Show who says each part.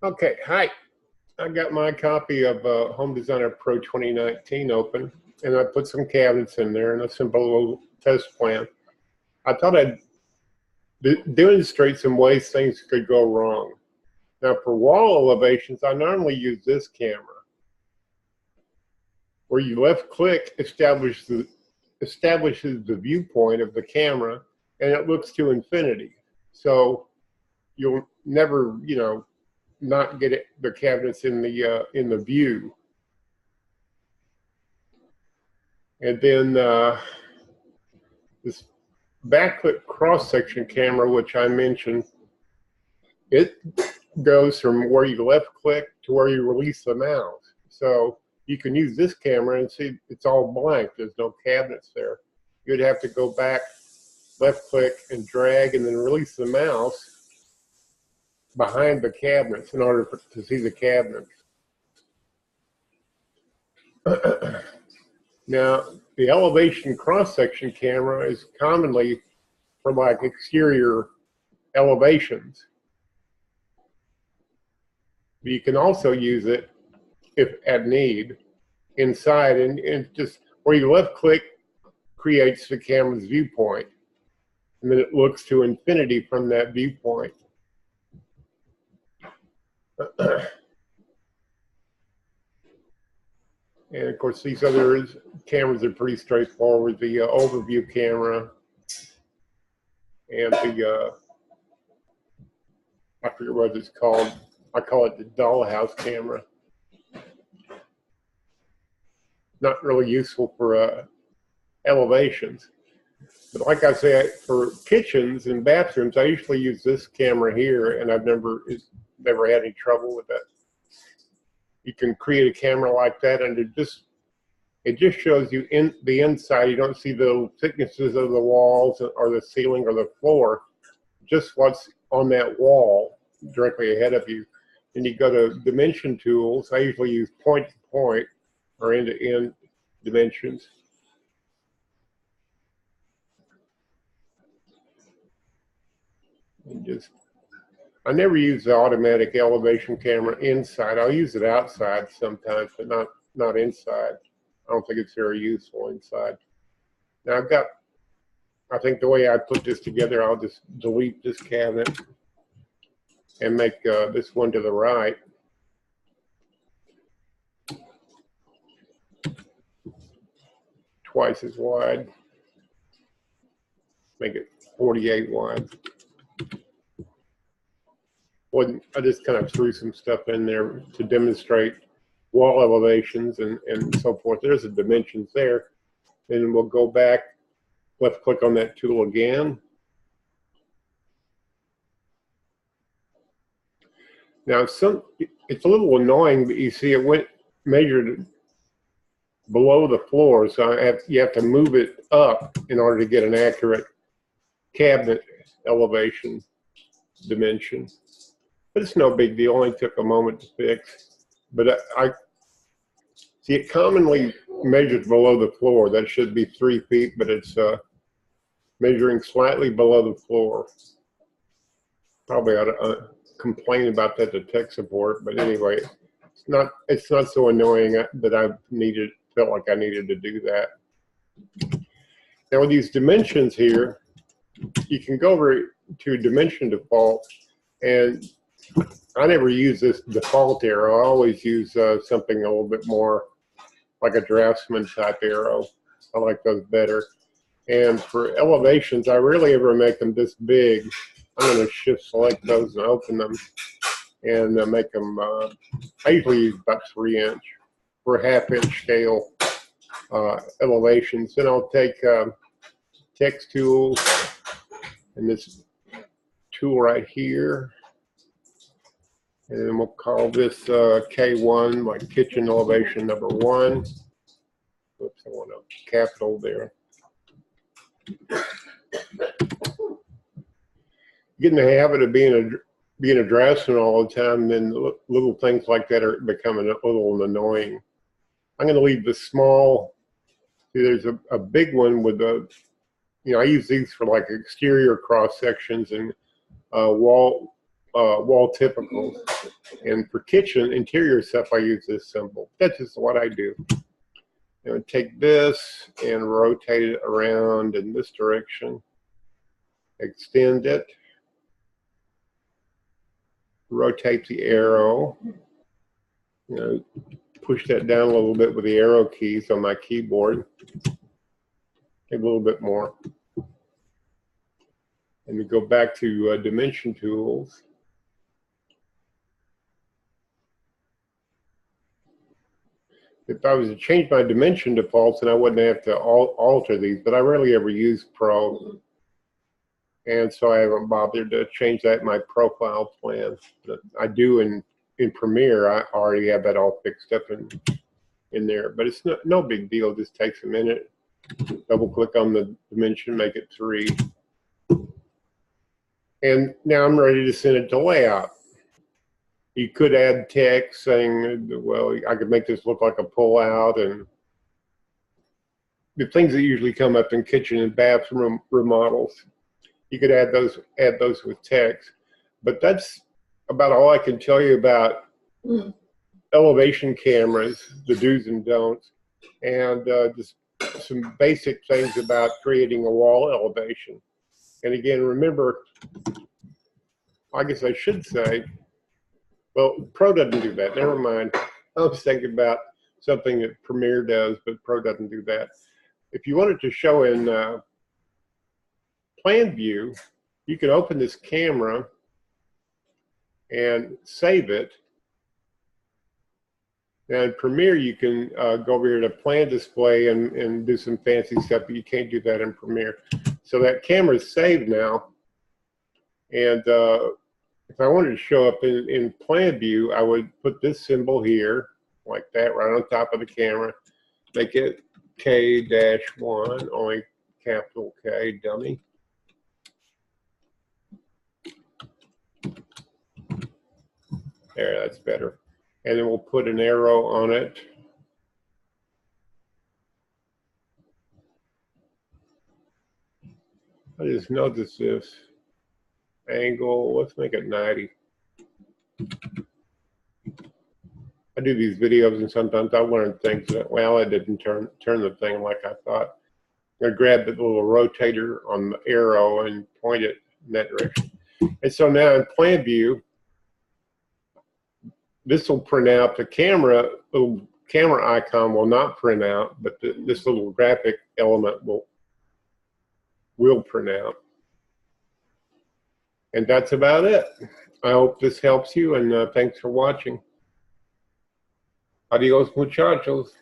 Speaker 1: Okay, hi. I got my copy of Home Designer Pro 2019 open, and I put some cabinets in there and a simple little test plan. I thought I'd demonstrate some ways things could go wrong. Now, for wall elevations, I normally use this camera, where you left-click establishes the viewpoint of the camera, and it looks to infinity. So you'll never, not get the cabinets in the view. And then this backlit cross-section camera, which I mentioned, it goes from where you left-click to where you release the mouse. So you can use this camera and see it's all blank. There's no cabinets there. You'd have to go back, left-click, and drag, and then release the mouse behind the cabinets in order to see the cabinets. Now, the elevation cross-section camera is commonly for like exterior elevations. But you can also use it, if at need, inside, and just where you left-click creates the camera's viewpoint, and then it looks to infinity from that viewpoint. And of course, these other cameras are pretty straightforward. The overview camera and the, I forget what it's called. I call it the dollhouse camera. Not really useful for elevations. But like I say, for kitchens and bathrooms, I usually use this camera here, and I've never had any trouble with it. You can create a camera like that, and it just shows you in the inside. You don't see the thicknesses of the walls or the ceiling or the floor, just what's on that wall directly ahead of you. And you go to dimension tools. I usually use point to point or end to end dimensions. And I never use the automatic elevation camera inside. I'll use it outside sometimes, but not inside. I don't think it's very useful inside. Now I think the way I put this together, I'll just delete this cabinet and make this one to the right. Twice as wide. Make it 48 wide. I just kind of threw some stuff in there to demonstrate wall elevations and so forth. There's the dimensions there. And we'll go back, left click on that tool again. Now it's a little annoying, but you see it went measured below the floor, so you have to move it up in order to get an accurate cabinet elevation dimension. But it's no big deal, only took a moment to fix. But I see it commonly measured below the floor. That should be 3 feet, but it's measuring slightly below the floor. Probably ought to complain about that to tech support, but anyway, it's not so annoying that I felt like I needed to do that. Now with these dimensions here, you can go over to dimension default, and I never use this default arrow. I always use something a little bit more like a draftsman type arrow. I like those better. And for elevations, I rarely ever make them this big. I'm going to shift select those and open them and make them, I usually use about 3" for 1/2" scale elevations. Then I'll take text tools and this tool right here. And then we'll call this K1, my kitchen elevation number 1. Oops, I want a capital there. Get in the habit of being a draftsman all the time, then little things like that are becoming a little annoying. I'm going to leave the small. See, there's a big one with I use these for like exterior cross sections and wall wall typicals. And for kitchen interior stuff, I use this symbol. That's just what I do. Take this and rotate it around in this direction. Extend it. Rotate the arrow. Push that down a little bit with the arrow keys on my keyboard. A little bit more. And we go back to dimension tools. If I was to change my dimension defaults, then I wouldn't have to alter these, but I rarely ever use Pro. And so I haven't bothered to change that in my profile plan. But I do in Premiere. I already have that all fixed up in there, but it's no big deal. It just takes a minute. Double click on the dimension, make it 3. And now I'm ready to send it to layout. You could add text saying, well, I could make this look like a pull-out, and the things that usually come up in kitchen and bathroom remodels. You could add those with text. But that's about all I can tell you about elevation cameras, the do's and don'ts, and just some basic things about creating a wall elevation. And again, remember, I guess I should say, well, Pro doesn't do that. Never mind. I was thinking about something that Premiere does, but Pro doesn't do that. If you wanted to show in plan view, you can open this camera and save it. Now in Premiere, you can go over here to plan display and do some fancy stuff, but you can't do that in Premiere. So that camera is saved now. And if I wanted to show up in plan view, I would put this symbol here, like that, right on top of the camera. Make it K-1, only capital K, dummy. There, that's better. And then we'll put an arrow on it. I just noticed this angle. Let's make it 90. I do these videos and sometimes I learn things that, well, I didn't turn the thing like I thought. I grab the little rotator on the arrow and point it in that direction. And so now in plan view, this will print out. The little camera icon will not print out, but this little graphic element will print out. And that's about it. I hope this helps you, and thanks for watching. Adios, muchachos.